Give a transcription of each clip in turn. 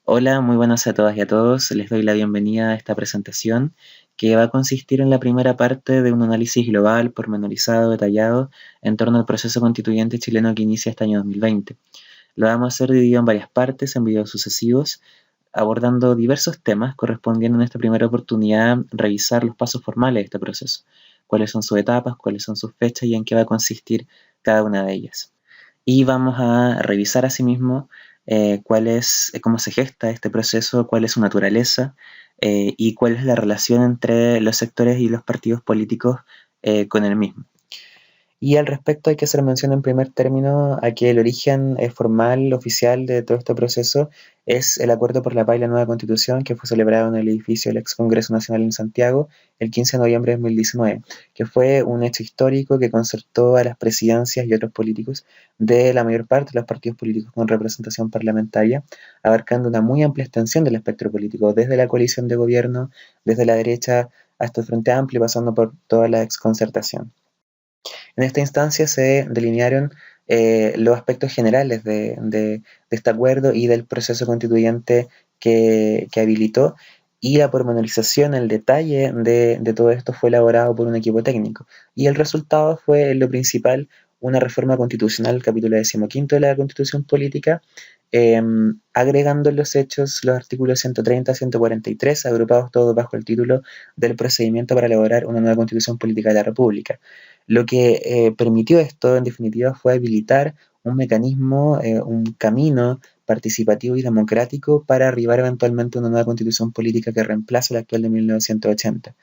Hola, muy buenas a todas y a todos. Les doy la bienvenida a esta presentación que va a consistir en la primera parte de un análisis global, pormenorizado, detallado en torno al proceso constituyente chileno que inicia este año 2020. Lo vamos a hacer dividido en varias partes, en videos sucesivos, abordando diversos temas, correspondiendo en esta primera oportunidad revisar los pasos formales de este proceso, cuáles son sus etapas, cuáles son sus fechas y en qué va a consistir cada una de ellas. Y vamos a revisar asimismo cómo se gesta este proceso, cuál es su naturaleza y cuál es la relación entre los sectores y los partidos políticos con el mismo. Y al respecto hay que hacer mención en primer término a que el origen formal, oficial de todo este proceso es el Acuerdo por la Paz y la Nueva Constitución que fue celebrado en el edificio del Ex Congreso Nacional en Santiago el 15 de noviembre de 2019, que fue un hecho histórico que concertó a las presidencias y otros políticos de la mayor parte de los partidos políticos con representación parlamentaria, abarcando una muy amplia extensión del espectro político, desde la coalición de gobierno, desde la derecha hasta el Frente Amplio, pasando por toda la exconcertación. En esta instancia se delinearon los aspectos generales de este acuerdo y del proceso constituyente que habilitó, y la pormenorización, el detalle de todo esto fue elaborado por un equipo técnico. Y el resultado fue, en lo principal, una reforma constitucional, capítulo 15 de la Constitución Política, agregando en los hechos los artículos 130 a 143, agrupados todos bajo el título del procedimiento para elaborar una nueva Constitución Política de la República. Lo que permitió esto, en definitiva, fue habilitar un mecanismo, un camino participativo y democrático para arribar eventualmente a una nueva constitución política que reemplace la actual de 1980.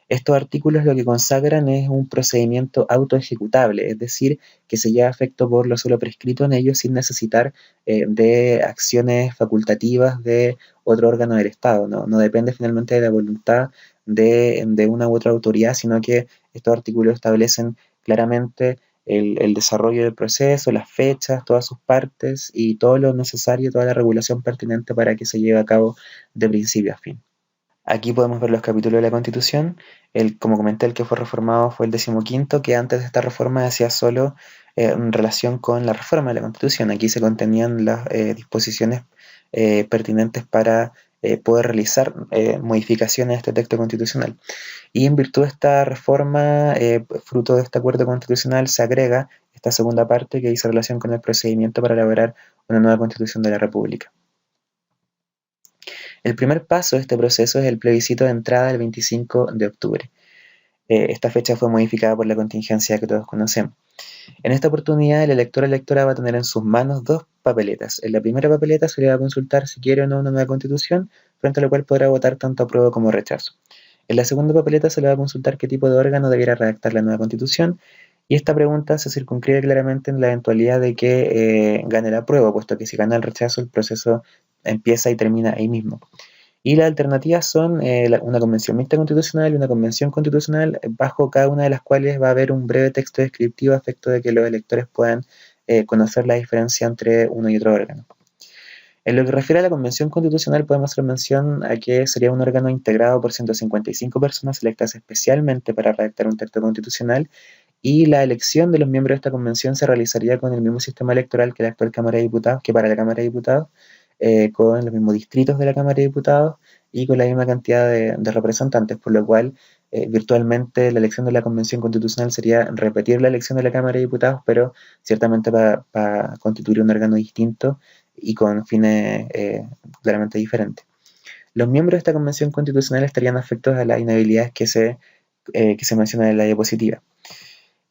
Estos artículos lo que consagran es un procedimiento autoejecutable, es decir, que se lleva a efecto por lo solo prescrito en ellos sin necesitar de acciones facultativas de otro órgano del Estado. No depende finalmente de la voluntad de una u otra autoridad, sino que estos artículos establecen claramente el desarrollo del proceso, las fechas, todas sus partes y todo lo necesario, toda la regulación pertinente para que se lleve a cabo de principio a fin. Aquí podemos ver los capítulos de la Constitución. Como comenté, el que fue reformado fue el 15, que antes de esta reforma hacía solo en relación con la reforma de la Constitución. Aquí se contenían las disposiciones pertinentes para poder realizar modificaciones a este texto constitucional. Y en virtud de esta reforma, fruto de este acuerdo constitucional, se agrega esta segunda parte que dice relación con el procedimiento para elaborar una nueva Constitución de la República. El primer paso de este proceso es el plebiscito de entrada el 25 de octubre. Esta fecha fue modificada por la contingencia que todos conocemos. En esta oportunidad, el elector o electora va a tener en sus manos dos papeletas. En la primera papeleta se le va a consultar si quiere o no una nueva constitución, frente a lo cual podrá votar tanto apruebo como rechazo. En la segunda papeleta se le va a consultar qué tipo de órgano debiera redactar la nueva constitución, y esta pregunta se circunscribe claramente en la eventualidad de que gane el apruebo, puesto que si gana el rechazo el proceso empieza y termina ahí mismo. Y las alternativas son una convención mixta constitucional y una convención constitucional, bajo cada una de las cuales va a haber un breve texto descriptivo a efecto de que los electores puedan conocer la diferencia entre uno y otro órgano. En lo que refiere a la convención constitucional, podemos hacer mención a que sería un órgano integrado por 155 personas electas especialmente para redactar un texto constitucional, y la elección de los miembros de esta convención se realizaría con el mismo sistema electoral que la actual Cámara de Diputados, que para la Cámara de Diputados, con los mismos distritos de la Cámara de Diputados y con la misma cantidad de representantes, por lo cual virtualmente la elección de la Convención Constitucional sería repetir la elección de la Cámara de Diputados, pero ciertamente para constituir un órgano distinto y con fines claramente diferentes. Los miembros de esta Convención Constitucional estarían afectos a las inhabilidades que se mencionan en la diapositiva.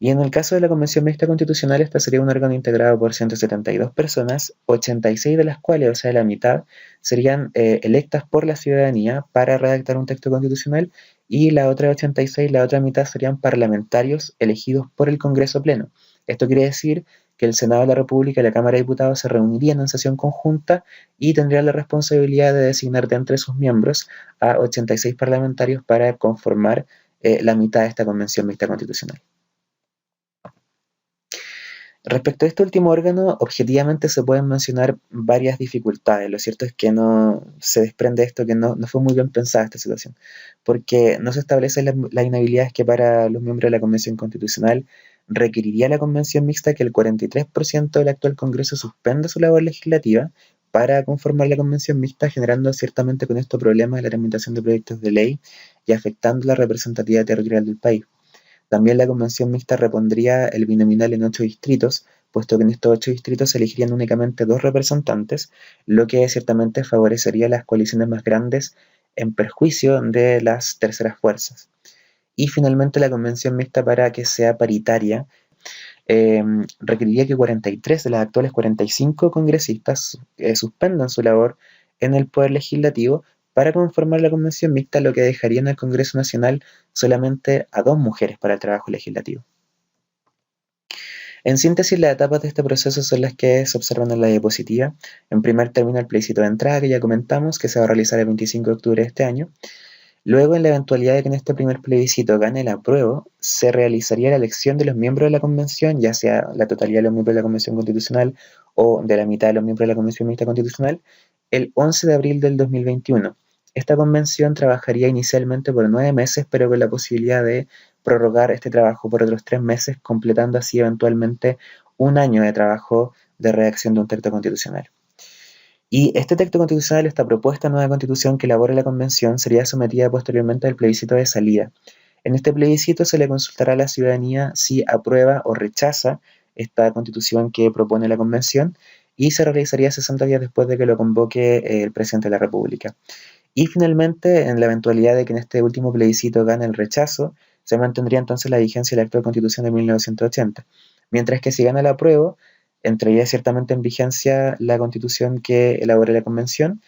Y en el caso de la Convención Mixta Constitucional, esta sería un órgano integrado por 172 personas, 86 de las cuales, o sea, la mitad, serían electas por la ciudadanía para redactar un texto constitucional, y la otra 86, la otra mitad, serían parlamentarios elegidos por el Congreso Pleno. Esto quiere decir que el Senado de la República y la Cámara de Diputados se reunirían en sesión conjunta y tendrían la responsabilidad de designar de entre sus miembros a 86 parlamentarios para conformar la mitad de esta Convención Mixta Constitucional. Respecto a este último órgano, objetivamente se pueden mencionar varias dificultades. Lo cierto es que no se desprende esto que no fue muy bien pensada esta situación, porque no se establecen las inhabilidades que para los miembros de la Convención Constitucional requeriría la Convención Mixta que el 43% del actual Congreso suspenda su labor legislativa para conformar la convención mixta, generando ciertamente con esto problemas en la tramitación de proyectos de ley y afectando la representatividad territorial del país. También la convención mixta repondría el binominal en 8 distritos, puesto que en estos 8 distritos se elegirían únicamente 2 representantes, lo que ciertamente favorecería las coaliciones más grandes en perjuicio de las terceras fuerzas. Y finalmente la convención mixta, para que sea paritaria, requeriría que 43 de las actuales 45 congresistas suspendan su labor en el Poder Legislativo para conformar la convención mixta, lo que dejaría en el Congreso Nacional solamente a 2 mujeres para el trabajo legislativo. En síntesis, las etapas de este proceso son las que se observan en la diapositiva. En primer término, el plebiscito de entrada, que ya comentamos, que se va a realizar el 25 de octubre de este año. Luego, en la eventualidad de que en este primer plebiscito gane el apruebo, se realizaría la elección de los miembros de la convención, ya sea la totalidad de los miembros de la convención constitucional o de la mitad de los miembros de la convención mixta constitucional, el 11 de abril del 2021. Esta convención trabajaría inicialmente por 9 meses, pero con la posibilidad de prorrogar este trabajo por otros 3 meses, completando así eventualmente un año de trabajo de redacción de un texto constitucional. Y este texto constitucional, esta propuesta de nueva constitución que elabora la convención, sería sometida posteriormente al plebiscito de salida. En este plebiscito se le consultará a la ciudadanía si aprueba o rechaza esta constitución que propone la convención, y se realizaría 60 días después de que lo convoque el presidente de la República. Y finalmente, en la eventualidad de que en este último plebiscito gane el rechazo, se mantendría entonces la vigencia de la actual Constitución de 1980. Mientras que si gana el apruebo, entraría ciertamente en vigencia la Constitución que elabore la Convención,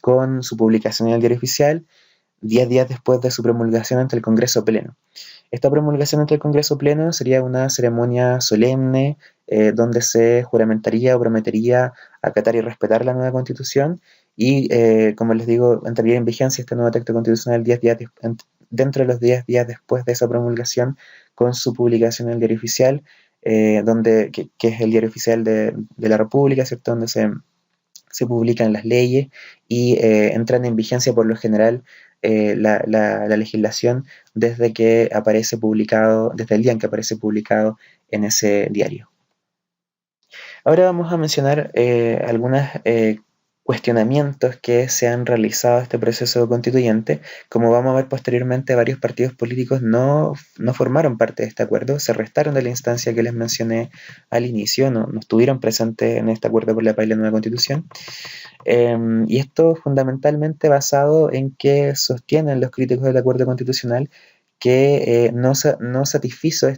con su publicación en el Diario Oficial 10 días después de su promulgación ante el Congreso Pleno. Esta promulgación ante el Congreso Pleno sería una ceremonia solemne, donde se juramentaría o prometería acatar y respetar la nueva Constitución, y, como les digo, entraría en vigencia este nuevo texto constitucional 10 días dentro de los 10 días después de esa promulgación, con su publicación en el Diario Oficial, que es el Diario Oficial de la República, ¿cierto? Donde se publican las leyes y entran en vigencia por lo general la legislación desde que aparece publicado, desde el día en que aparece publicado en ese diario. Ahora vamos a mencionar algunos cuestionamientos que se han realizado a este proceso constituyente. Como vamos a ver posteriormente, varios partidos políticos no formaron parte de este acuerdo, se restaron de la instancia que les mencioné al inicio, no estuvieron presentes en este acuerdo por la paz y la nueva constitución. Y esto fundamentalmente basado en que sostienen los críticos del acuerdo constitucional que no satisfizo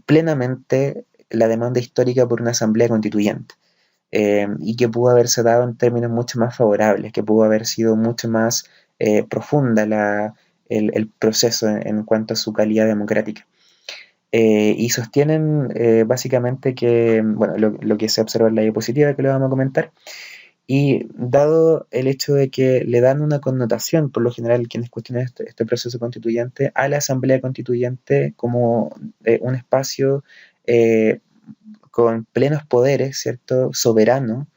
plenamente la demanda histórica por una asamblea constituyente, y que pudo haberse dado en términos mucho más favorables, que pudo haber sido mucho más profunda el proceso en cuanto a su calidad democrática. Y sostienen básicamente que, bueno, lo que se observa en la diapositiva, que lo vamos a comentar, y dado el hecho de que le dan una connotación, por lo general quienes cuestionan este proceso constituyente, a la Asamblea Constituyente como un espacio con plenos poderes, ¿cierto?, soberano,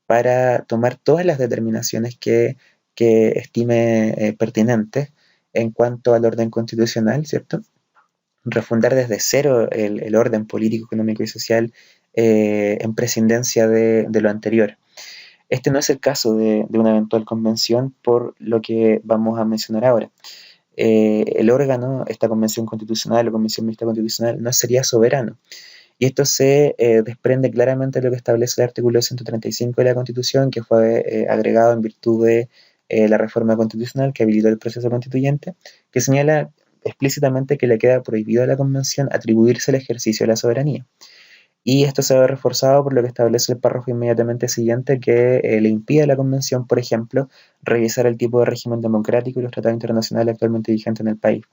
para tomar todas las determinaciones que estime pertinentes en cuanto al orden constitucional, ¿cierto?, refundar desde cero el orden político, económico y social en prescindencia de lo anterior. Este no es el caso de una eventual convención, por lo que vamos a mencionar ahora. El órgano, esta convención constitucional o convención mixta constitucional, no sería soberano. Y esto se desprende claramente de lo que establece el artículo 135 de la Constitución, que fue agregado en virtud de la reforma constitucional que habilitó el proceso constituyente, que señala explícitamente que le queda prohibido a la Convención atribuirse el ejercicio de la soberanía. Y esto se ve reforzado por lo que establece el párrafo inmediatamente siguiente, que le impide a la Convención, por ejemplo, revisar el tipo de régimen democrático y los tratados internacionales actualmente vigentes en el país.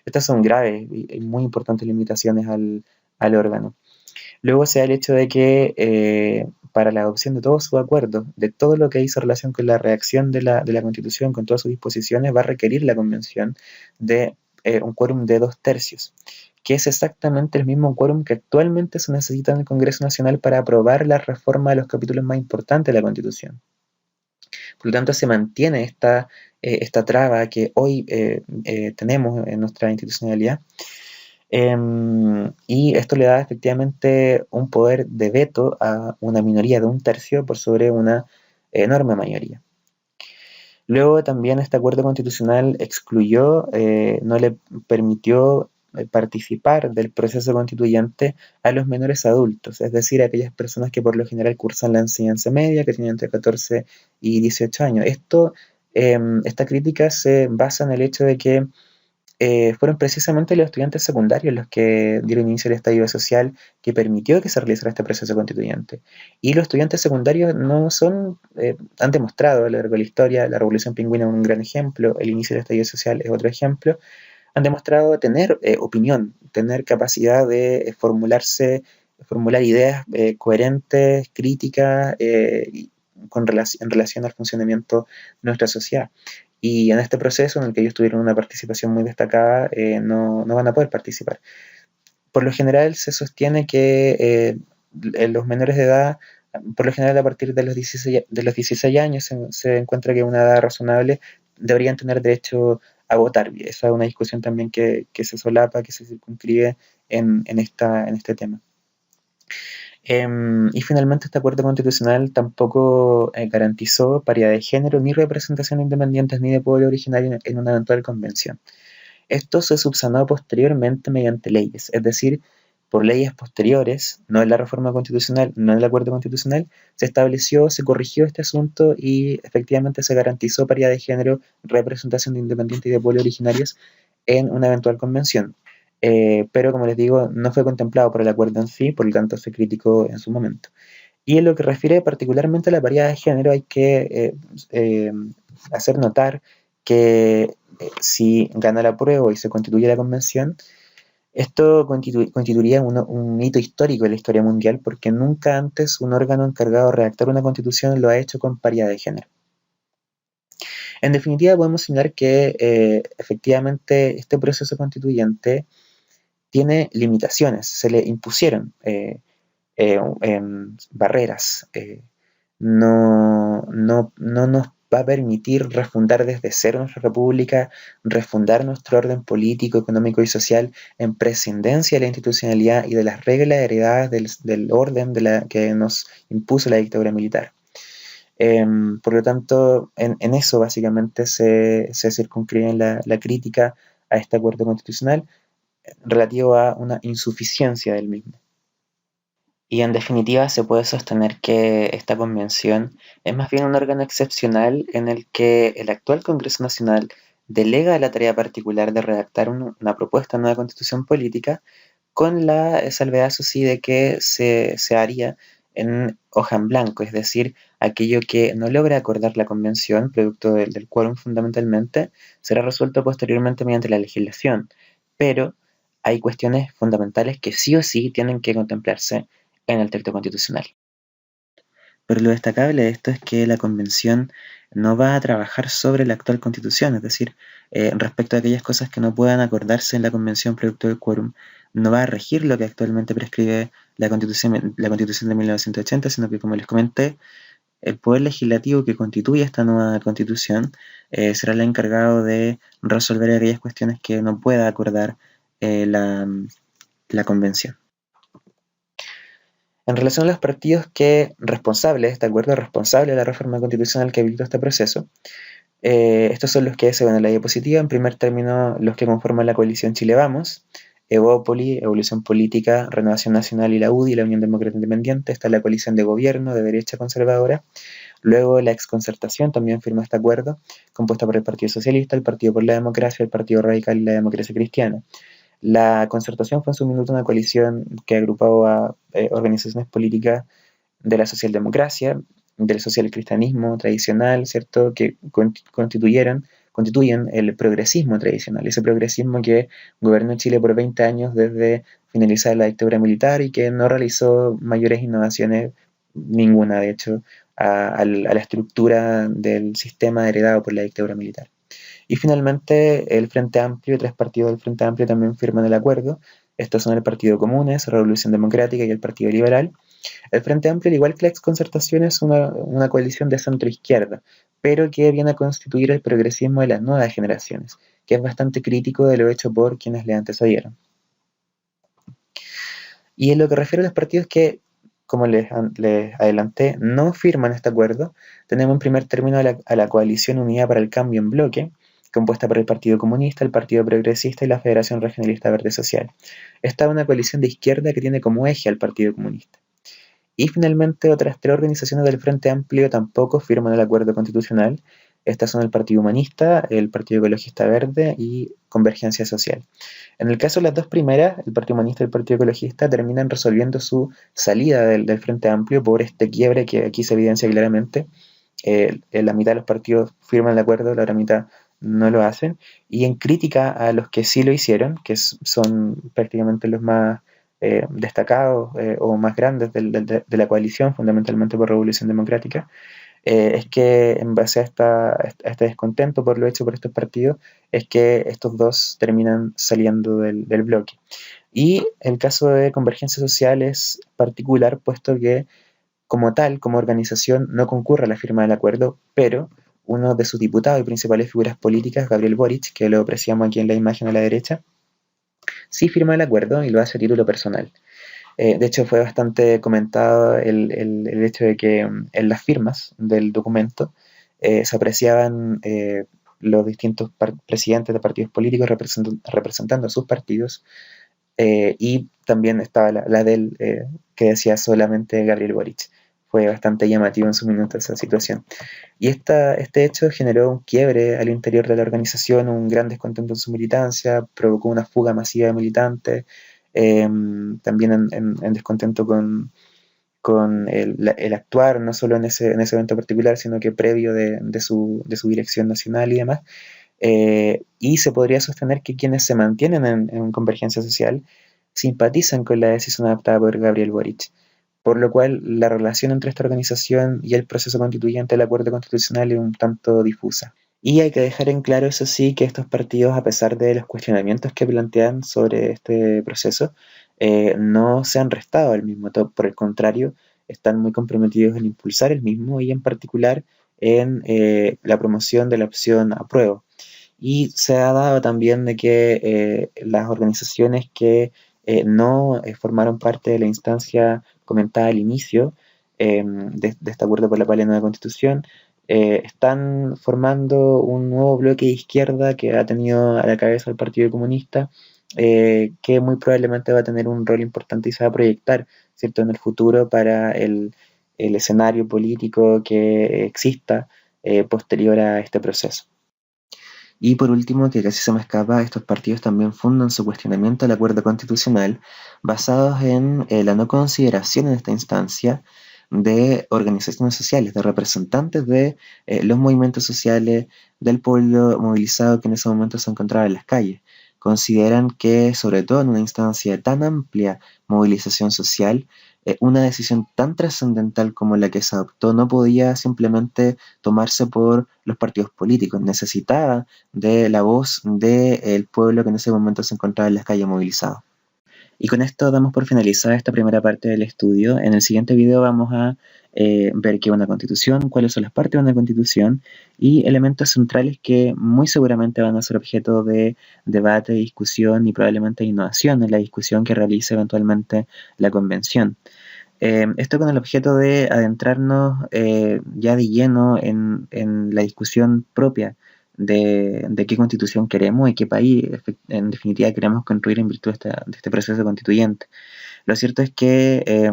Estas son graves y muy importantes limitaciones al órgano. Luego se da el hecho de que para la adopción de todos sus acuerdos, de todo lo que hizo relación con la redacción de la Constitución, con todas sus disposiciones, va a requerir la Convención de un quórum de 2/3, que es exactamente el mismo quórum que actualmente se necesita en el Congreso Nacional para aprobar la reforma de los capítulos más importantes de la Constitución. Por lo tanto, se mantiene esta traba que hoy tenemos en nuestra institucionalidad, Y esto le da efectivamente un poder de veto a una minoría de un tercio por sobre una enorme mayoría. Luego también este acuerdo constitucional excluyó, no le permitió participar del proceso constituyente a los menores adultos, es decir, a aquellas personas que por lo general cursan la enseñanza media, que tienen entre 14 y 18 años. Esta crítica se basa en el hecho de que fueron precisamente los estudiantes secundarios los que dieron inicio al estallido social que permitió que se realizara este proceso constituyente. Y los estudiantes secundarios no son, han demostrado a lo largo de la historia, la Revolución Pingüina es un gran ejemplo, el inicio del estallido social es otro ejemplo, han demostrado tener opinión, tener capacidad de formular ideas coherentes, críticas, en relación al funcionamiento de nuestra sociedad. Y en este proceso, en el que ellos tuvieron una participación muy destacada, no van a poder participar. Por lo general se sostiene que los menores de edad, por lo general a partir de los 16 años se encuentra que una edad razonable deberían tener derecho a votar. Y esa es una discusión también que se solapa, que se circunscribe en este tema. Y finalmente este acuerdo constitucional tampoco garantizó paridad de género, ni representación de independientes, ni de pueblo originario en una eventual convención. Esto se subsanó posteriormente mediante leyes, es decir, por leyes posteriores, no en la reforma constitucional, no en el acuerdo constitucional, se estableció, se corrigió este asunto y efectivamente se garantizó paridad de género, representación de independientes y de pueblos originarios en una eventual convención. Pero como les digo, no fue contemplado por el acuerdo en sí, por lo tanto se criticó en su momento. Y en lo que refiere particularmente a la paridad de género, hay que hacer notar que si gana la prueba y se constituye la convención, esto constituiría un hito histórico en la historia mundial porque nunca antes un órgano encargado de redactar una constitución lo ha hecho con paridad de género. En definitiva, podemos señalar que efectivamente este proceso constituyente tiene limitaciones, se le impusieron barreras. No nos va a permitir refundar desde cero nuestra república, refundar nuestro orden político, económico y social en prescindencia de la institucionalidad y de las reglas heredadas del orden que nos impuso la dictadura militar. Por lo tanto, en eso básicamente se circunscribe la crítica a este acuerdo constitucional relativo a una insuficiencia del mismo. Y en definitiva se puede sostener que esta convención es más bien un órgano excepcional en el que el actual Congreso Nacional delega la tarea particular de redactar una propuesta de nueva constitución política con la salvedad, eso sí, de que se haría en hoja en blanco, es decir, aquello que no logra acordar la convención, producto del quórum fundamentalmente, será resuelto posteriormente mediante la legislación, pero hay cuestiones fundamentales que sí o sí tienen que contemplarse en el texto constitucional. Pero lo destacable de esto es que la convención no va a trabajar sobre la actual constitución, es decir, respecto a aquellas cosas que no puedan acordarse en la convención producto del quórum, no va a regir lo que actualmente prescribe la constitución de 1980, sino que, como les comenté, el poder legislativo que constituye esta nueva constitución será el encargado de resolver aquellas cuestiones que no pueda acordar la convención. En relación a los partidos responsables, de acuerdo, responsables de la reforma constitucional que habilitó este proceso, estos son los que se ven en la diapositiva. En primer término, los que conforman la coalición Chile Vamos, Evópoli, Evolución Política, Renovación Nacional y la UDI, la Unión Demócrata Independiente. Está la coalición de gobierno de derecha conservadora. Luego la Exconcertación también firmó este acuerdo, compuesta por el Partido Socialista, el Partido por la Democracia, el Partido Radical y la Democracia Cristiana. La Concertación fue en su minuto una coalición que agrupaba a organizaciones políticas de la socialdemocracia, del socialcristianismo tradicional, ¿cierto?, que constituyen el progresismo tradicional, ese progresismo que gobernó Chile por 20 años desde finalizar la dictadura militar y que no realizó mayores innovaciones, ninguna de hecho, a la estructura del sistema heredado por la dictadura militar. Y finalmente el Frente Amplio, 3 partidos del Frente Amplio también firman el acuerdo. Estos son el Partido Comunes, Revolución Democrática y el Partido Liberal. El Frente Amplio, al igual que la Exconcertación, es una coalición de centro-izquierda, pero que viene a constituir el progresismo de las nuevas generaciones, que es bastante crítico de lo hecho por quienes le antecedieron. Y en lo que refiere a los partidos que, como les adelanté, no firman este acuerdo, tenemos en primer término a la Coalición Unida para el Cambio en Bloque, compuesta por el Partido Comunista, el Partido Progresista y la Federación Regionalista Verde Social. Esta es una coalición de izquierda que tiene como eje al Partido Comunista. Y finalmente otras tres organizaciones del Frente Amplio tampoco firman el acuerdo constitucional. Estas son el Partido Humanista, el Partido Ecologista Verde y Convergencia Social. En el caso de las dos primeras, el Partido Humanista y el Partido Ecologista terminan resolviendo su salida del Frente Amplio por este quiebre que aquí se evidencia claramente. La mitad de los partidos firman el acuerdo, la otra mitad no lo hacen. Y en crítica a los que sí lo hicieron, que son prácticamente los más destacados o más grandes de la coalición, fundamentalmente por Revolución Democrática, es que en base a este descontento por lo hecho por estos partidos, es que estos dos terminan saliendo del bloque. Y el caso de Convergencia Social es particular, puesto que como tal, como organización, no concurre a la firma del acuerdo, pero uno de sus diputados y principales figuras políticas, Gabriel Boric, que lo apreciamos aquí en la imagen a la derecha, sí firma el acuerdo y lo hace a título personal. De hecho, fue bastante comentado el hecho de que en las firmas del documento se apreciaban los distintos presidentes de partidos políticos representando a sus partidos, y también estaba la de él, que decía solamente Gabriel Boric. Fue bastante llamativo en su minuto esa situación. Y este hecho generó un quiebre al interior de la organización, un gran descontento en su militancia, provocó una fuga masiva de militantes, también en descontento con el actuar, no solo en ese evento particular, sino que previo de su dirección nacional y demás. Y se podría sostener que quienes se mantienen en Convergencia Social simpatizan con la decisión adoptada por Gabriel Boric, por lo cual la relación entre esta organización y el proceso constituyente del acuerdo constitucional es un tanto difusa. Y hay que dejar en claro, eso sí, que estos partidos, a pesar de los cuestionamientos que plantean sobre este proceso, no se han restado al mismo. Por el contrario, están muy comprometidos en impulsar el mismo y en particular en la promoción de la opción apruebo. Y se ha dado también de que las organizaciones que no formaron parte de la instancia comentada al inicio de este acuerdo por la paz y la nueva constitución, están formando un nuevo bloque de izquierda que ha tenido a la cabeza el Partido Comunista, que muy probablemente va a tener un rol importante y se va a proyectar, ¿cierto?, en el futuro para el escenario político que exista posterior a este proceso. Y por último, que casi se me escapa, estos partidos también fundan su cuestionamiento al acuerdo constitucional basados en la no consideración en esta instancia de organizaciones sociales, de representantes de los movimientos sociales, del pueblo movilizado que en ese momento se encontraba en las calles. Consideran que, sobre todo en una instancia de tan amplia movilización social, una decisión tan trascendental como la que se adoptó no podía simplemente tomarse por los partidos políticos, necesitaba de la voz del pueblo que en ese momento se encontraba en las calles movilizado. Y con esto damos por finalizada esta primera parte del estudio. En el siguiente video vamos a ver qué es una constitución, cuáles son las partes de una constitución y elementos centrales que muy seguramente van a ser objeto de debate, discusión y probablemente innovación en la discusión que realice eventualmente la convención. Esto con el objeto de adentrarnos ya de lleno en la discusión propia de qué constitución queremos y qué país en definitiva queremos construir en virtud de este proceso constituyente. Lo cierto es que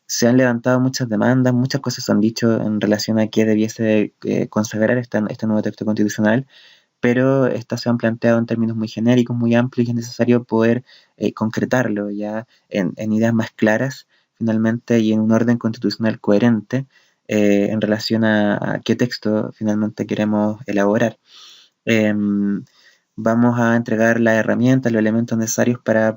se han levantado muchas demandas, muchas cosas se han dicho en relación a qué debiese consagrar este nuevo texto constitucional, pero estas se han planteado en términos muy genéricos, muy amplios, y es necesario poder concretarlo ya en ideas más claras finalmente y en un orden constitucional coherente en relación a qué texto finalmente queremos elaborar. Vamos a entregar las herramientas, los elementos necesarios para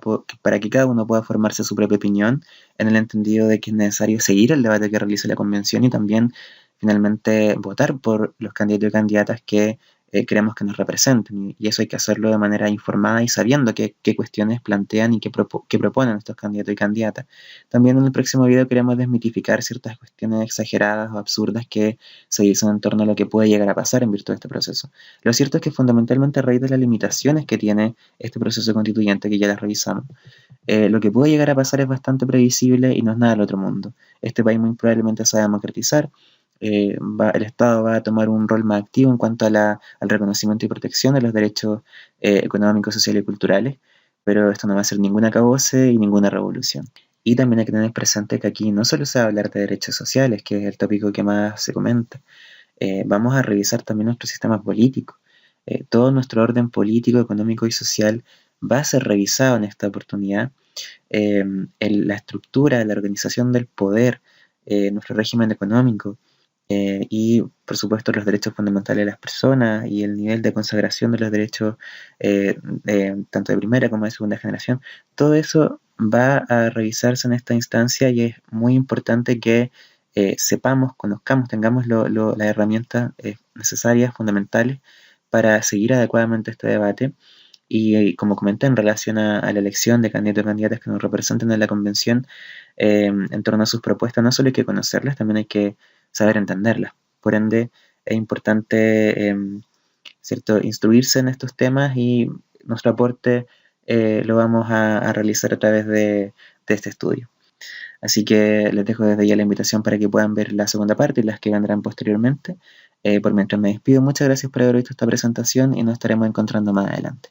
que cada uno pueda formarse su propia opinión, en el entendido de que es necesario seguir el debate que realice la convención y también finalmente votar por los candidatos y candidatas que queremos que nos representen, y eso hay que hacerlo de manera informada y sabiendo qué cuestiones plantean y qué proponen estos candidatos y candidatas. También en el próximo video queremos desmitificar ciertas cuestiones exageradas o absurdas que se dicen en torno a lo que puede llegar a pasar en virtud de este proceso. Lo cierto es que fundamentalmente a raíz de las limitaciones que tiene este proceso constituyente, que ya las revisamos, lo que puede llegar a pasar es bastante previsible y no es nada del otro mundo. Este país muy probablemente se va a democratizar, el Estado va a tomar un rol más activo en cuanto al reconocimiento y protección de los derechos económicos, sociales y culturales, pero esto no va a ser ningún acabose y ninguna revolución. Y también hay que tener presente que aquí no solo se va a hablar de derechos sociales, que es el tópico que más se comenta, vamos a revisar también nuestro sistema político. Todo nuestro orden político, económico y social va a ser revisado en esta oportunidad. La estructura, la organización del poder, nuestro régimen económico, y por supuesto los derechos fundamentales de las personas y el nivel de consagración de los derechos tanto de primera como de segunda generación, todo eso va a revisarse en esta instancia y es muy importante que sepamos, conozcamos, tengamos las herramientas necesarias, fundamentales para seguir adecuadamente este debate. Y como comenté, en relación a la elección de candidatos y candidatas que nos representen en la convención, en torno a sus propuestas, no solo hay que conocerlas, también hay que saber entenderlas. Por ende, es importante ¿cierto? Instruirse en estos temas, y nuestro aporte lo vamos a realizar a través de este estudio. Así que les dejo desde ya la invitación para que puedan ver la segunda parte y las que vendrán posteriormente. Por mientras me despido, muchas gracias por haber visto esta presentación y nos estaremos encontrando más adelante.